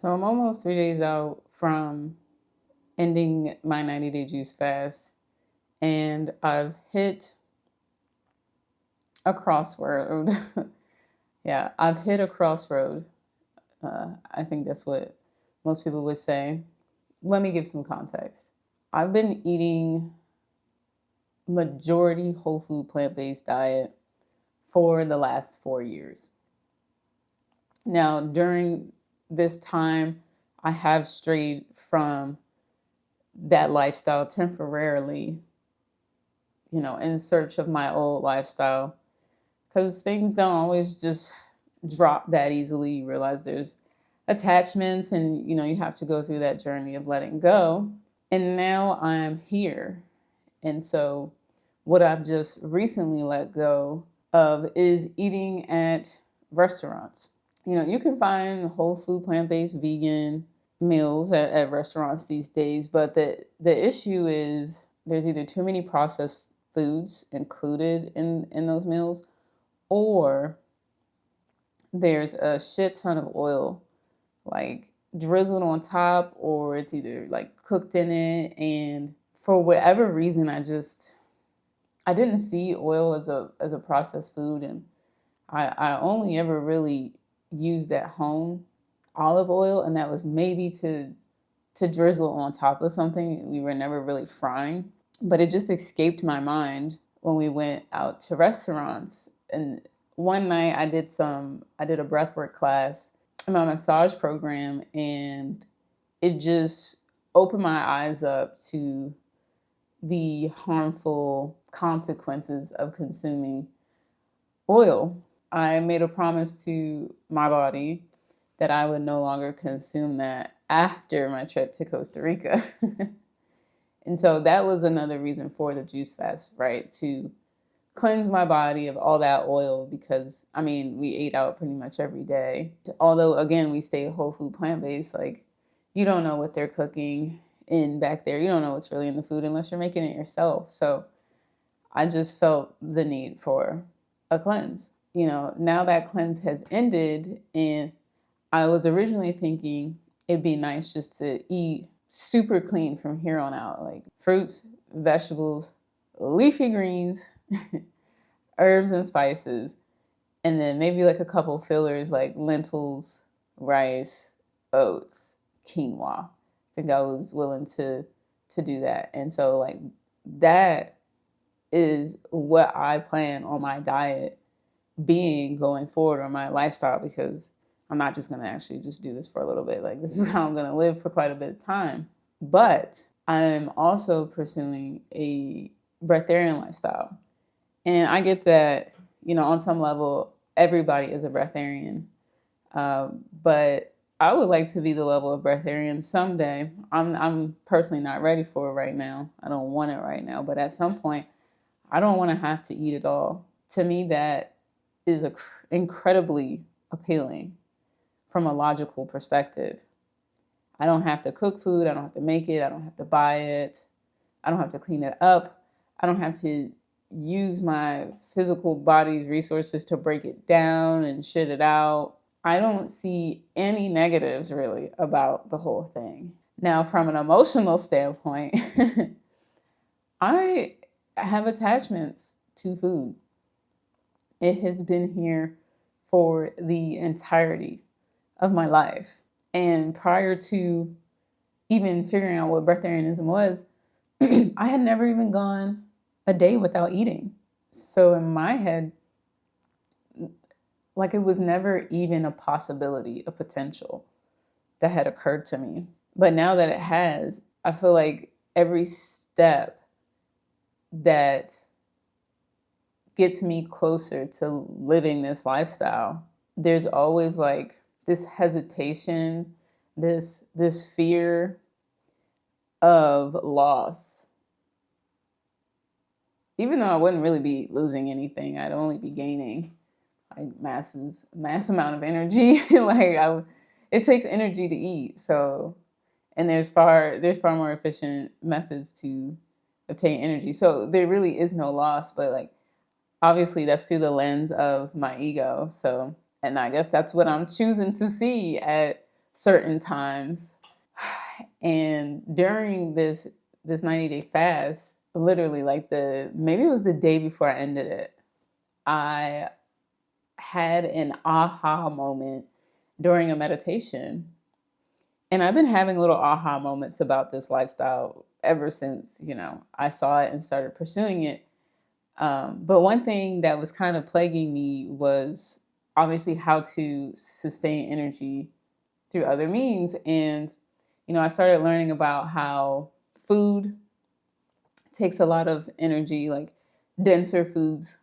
So I'm almost 3 days out from ending my 90-day juice fast, and I've hit a crossroad. Yeah, I've hit a crossroad. I think that's what most people would say. Let me give some context. I've been eating majority whole food plant-based diet for the last 4 years. Now, during this time, I have strayed from that lifestyle temporarily, in search of my old lifestyle, because things don't always just drop that easily. You realize there's attachments, and you have to go through that journey of letting go. And now I'm here. And so what I've just recently let go of is eating at restaurants. You can find whole food, plant-based, vegan meals at restaurants these days, but the issue is there's either too many processed foods included in those meals, or there's a shit ton of oil like drizzled on top, or it's either like cooked in it. And for whatever reason, I didn't see oil as a processed food, and I only ever really used at home olive oil, and that was maybe to drizzle on top of something. We were never really frying, but it just escaped my mind when we went out to restaurants. And one night I did a breathwork class in my massage program, and it just opened my eyes up to the harmful consequences of consuming oil. I made a promise to my body that I would no longer consume that after my trip to Costa Rica. And so that was another reason for the juice fast, right? To cleanse my body of all that oil, because we ate out pretty much every day. Although again, we stay whole food plant-based, like you don't know what they're cooking in back there. You don't know what's really in the food unless you're making it yourself. So I just felt the need for a cleanse. Now that cleanse has ended, and I was originally thinking it'd be nice just to eat super clean from here on out, like fruits, vegetables, leafy greens, herbs and spices, and then maybe like a couple fillers like lentils, rice, oats, quinoa. I think I was willing to do that. And so like that is what I plan on my diet being going forward, on my lifestyle, because I'm not just going to actually just do this for a little bit. Like this is how I'm going to live for quite a bit of time. But I'm also pursuing a breatharian lifestyle. And I get that, on some level, everybody is a breatharian. But I would like to be the level of breatharian someday. I'm personally not ready for it right now. I don't want it right now. But at some point, I don't want to have to eat it all. To me, that is incredibly appealing from a logical perspective. I don't have to cook food. I don't have to make it. I don't have to buy it. I don't have to clean it up. I don't have to use my physical body's resources to break it down and shit it out. I don't see any negatives really about the whole thing. Now, from an emotional standpoint, I have attachments to food. It has been here for the entirety of my life. And prior to even figuring out what breatharianism was, I had never even gone a day without eating. So in my head, like it was never even a possibility, a potential that had occurred to me. But now that it has, I feel like every step that gets me closer to living this lifestyle, there's always like this hesitation, this fear of loss. Even though I wouldn't really be losing anything, I'd only be gaining like mass amount of energy. It takes energy to eat. So, and there's far more efficient methods to obtain energy. So there really is no loss, but like, obviously that's through the lens of my ego. So, and I guess that's what I'm choosing to see at certain times. And during this 90-day fast, literally like maybe it was the day before I ended it, I had an aha moment during a meditation. And I've been having little aha moments about this lifestyle ever since, I saw it and started pursuing it. But one thing that was kind of plaguing me was obviously how to sustain energy through other means. And, I started learning about how food takes a lot of energy, like denser foods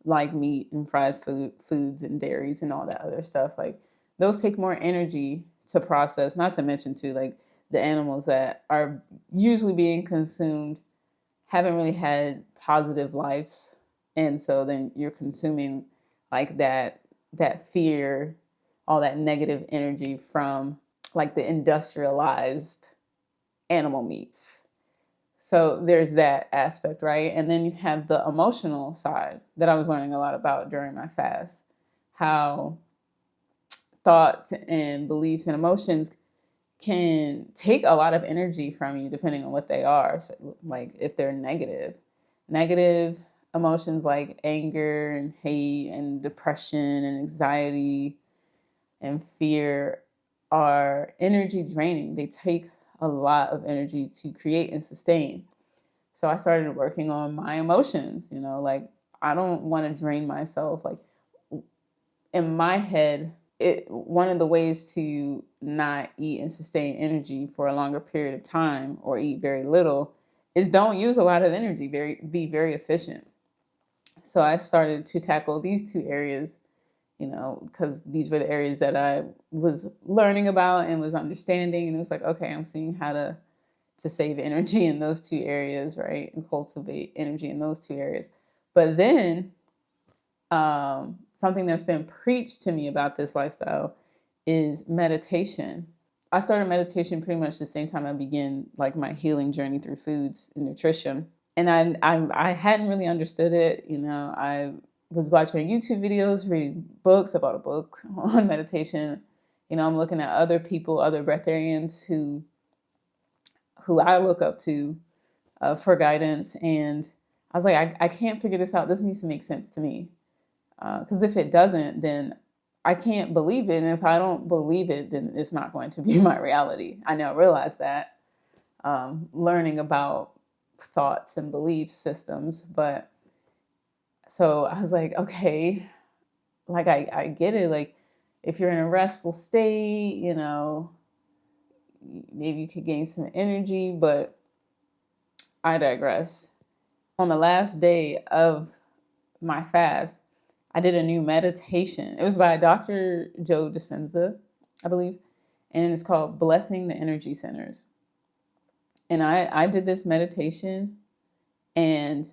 like meat and fried foods and dairies and all that other stuff. Like those take more energy to process, not to mention too, like the animals that are usually being consumed haven't really had positive lives. And so then you're consuming like that fear, all that negative energy from like the industrialized animal meats. So there's that aspect, right? And then you have the emotional side that I was learning a lot about during my fast, how thoughts and beliefs and emotions can take a lot of energy from you depending on what they are. So, like if they're negative emotions like anger and hate and depression and anxiety and fear are energy draining. They take a lot of energy to create and sustain. So I started working on my emotions, like I don't want to drain myself. Like in my head, one of the ways to not eat and sustain energy for a longer period of time or eat very little is don't use a lot of energy, be very efficient. So I started to tackle these two areas, because these were the areas that I was learning about and was understanding. And it was like, okay, I'm seeing how to save energy in those two areas, right? And cultivate energy in those two areas. But then something that's been preached to me about this lifestyle is meditation. I started meditation pretty much the same time I began like my healing journey through foods and nutrition. And I hadn't really understood it. I was watching YouTube videos, reading books. I bought a book on meditation. I'm looking at other people, other breatharians who I look up to for guidance. And I was like, I can't figure this out. This needs to make sense to me. Because if it doesn't, then I can't believe it. And if I don't believe it, then it's not going to be my reality. I now realize that learning about thoughts and belief systems. But so I was like, okay, like I get it. Like if you're in a restful state, maybe you could gain some energy, but I digress. On the last day of my fast, I did a new meditation. It was by Dr. Joe Dispenza, I believe, and it's called Blessing the Energy Centers. And I did this meditation, and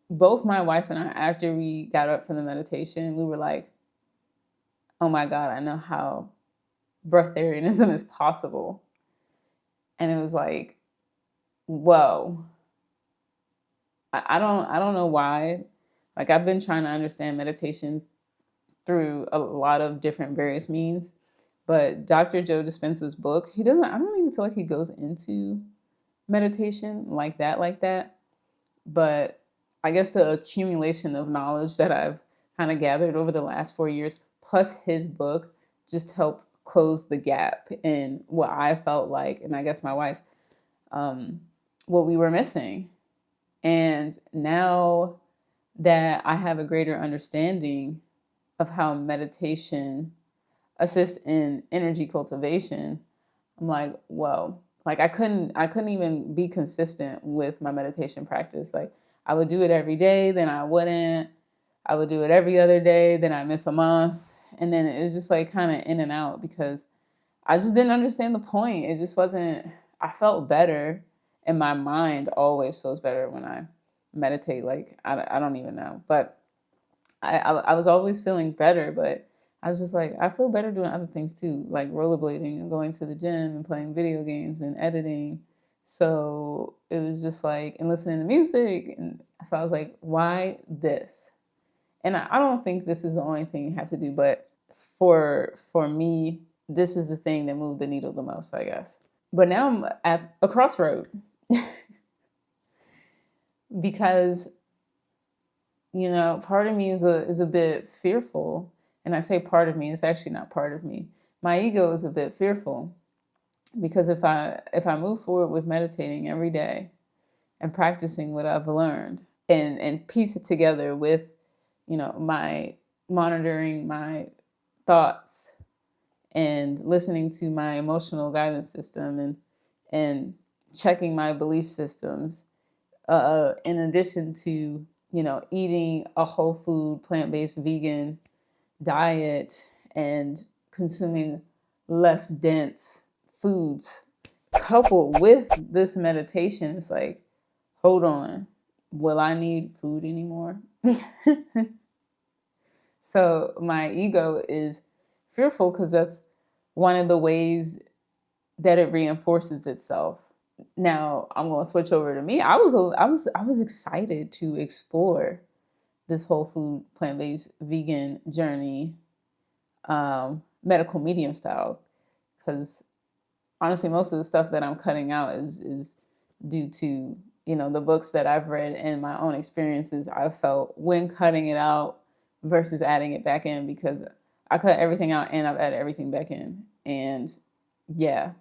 both my wife and I, after we got up from the meditation, we were like, oh my God, I know how breatharianism is possible. And it was like, whoa. I don't know why. Like I've been trying to understand meditation through a lot of different various means, but Dr. Joe Dispenza's book, I don't even feel like he goes into meditation like that. But I guess the accumulation of knowledge that I've kind of gathered over the last 4 years, plus his book, just helped close the gap in what I felt like, and I guess my wife, what we were missing. And now that I have a greater understanding of how meditation assists in energy cultivation, I'm like, whoa. Like I couldn't even be consistent with my meditation practice. Like I would do it every day, then I wouldn't. I would do it every other day, then I miss a month. And then it was just like kind of in and out because I just didn't understand the point. It just wasn't, I felt better, and my mind always feels better when I meditate. Like I don't even know, but I was always feeling better, but I was just like, I feel better doing other things too, like rollerblading and going to the gym and playing video games and editing. So it was just like, and listening to music. And so I was like, why this? And I don't think this is the only thing you have to do, but for me, this is the thing that moved the needle the most, I guess. But now I'm at a crossroad because, part of me is a bit fearful. And I say part of me, it's actually not part of me. My ego is a bit fearful because if I move forward with meditating every day and practicing what I've learned and piece it together with, my monitoring my thoughts and listening to my emotional guidance system and checking my belief systems, in addition to, eating a whole food, plant-based vegan diet and consuming less dense foods, coupled with this meditation, it's like, hold on, will I need food anymore? So my ego is fearful because that's one of the ways that it reinforces itself. Now I'm going to switch over to me. I was excited to explore this whole food, plant-based vegan journey, medical medium style, because honestly, most of the stuff that I'm cutting out is due to, the books that I've read and my own experiences I've felt when cutting it out versus adding it back in, because I cut everything out and I've added everything back in. And yeah.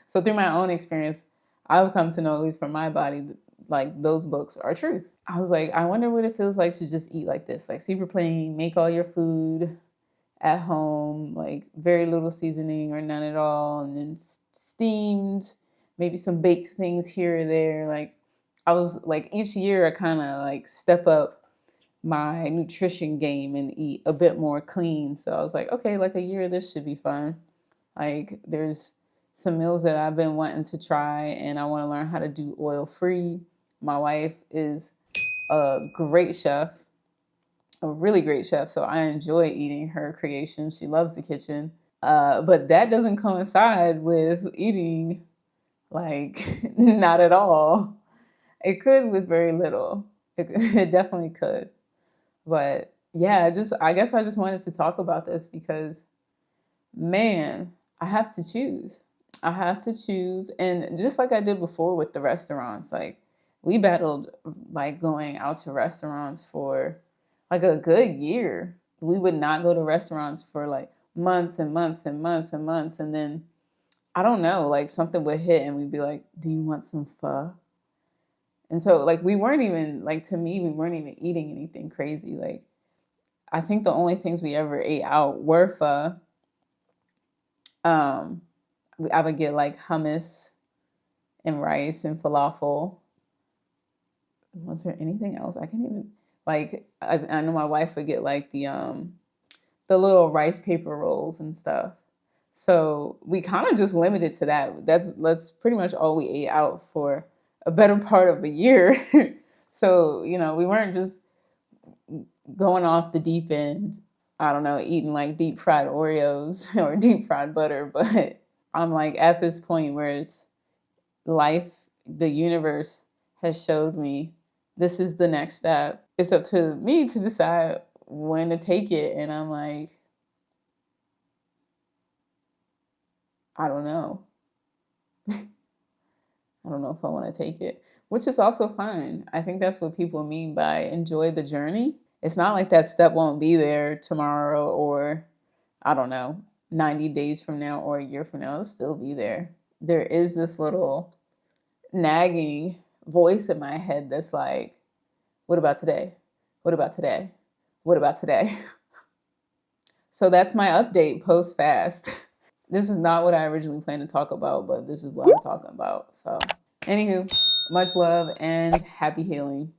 So through my own experience, I've come to know, at least from my body, like those books are truth. I was like, I wonder what it feels like to just eat like this, like super plain, make all your food at home, like very little seasoning or none at all, and then steamed, maybe some baked things here or there. Like I was like, each year I kind of like step up my nutrition game and eat a bit more clean. So I was like, okay, like a year of this should be fun. Like there's some meals that I've been wanting to try and I want to learn how to do oil free. My wife is a great chef, a really great chef. So I enjoy eating her creation. She loves the kitchen. But that doesn't coincide with eating like not at all. It could with very little. It definitely could. But yeah, I guess I just wanted to talk about this because, man, I have to choose. I have to choose. And just like I did before with the restaurants, like we battled like going out to restaurants for like a good year. We would not go to restaurants for like months and months and months and months. And then I don't know, like something would hit and we'd be like, do you want some pho? And so like we weren't even like, to me, we weren't even eating anything crazy. Like I think the only things we ever ate out were pho. I would get like hummus and rice and falafel. Was there anything else? I can't even, like I know my wife would get like the little rice paper rolls and stuff. So we kind of just limited to that. That's pretty much all we ate out for a better part of a year. So, we weren't just going off the deep end, I don't know, eating like deep fried Oreos or deep fried butter. But I'm like at this point where it's life, the universe has showed me this is the next step. It's up to me to decide when to take it. And I'm like, I don't know. I don't know if I want to take it, which is also fine. I think that's what people mean by enjoy the journey. It's not like that step won't be there tomorrow or, I don't know, 90 days from now or a year from now. It'll still be there. There is this little nagging voice in my head that's like, what about today? What about today? What about today? So that's my update post fast. This is not what I originally planned to talk about, but this is what I'm talking about. So, anywho, much love and happy healing.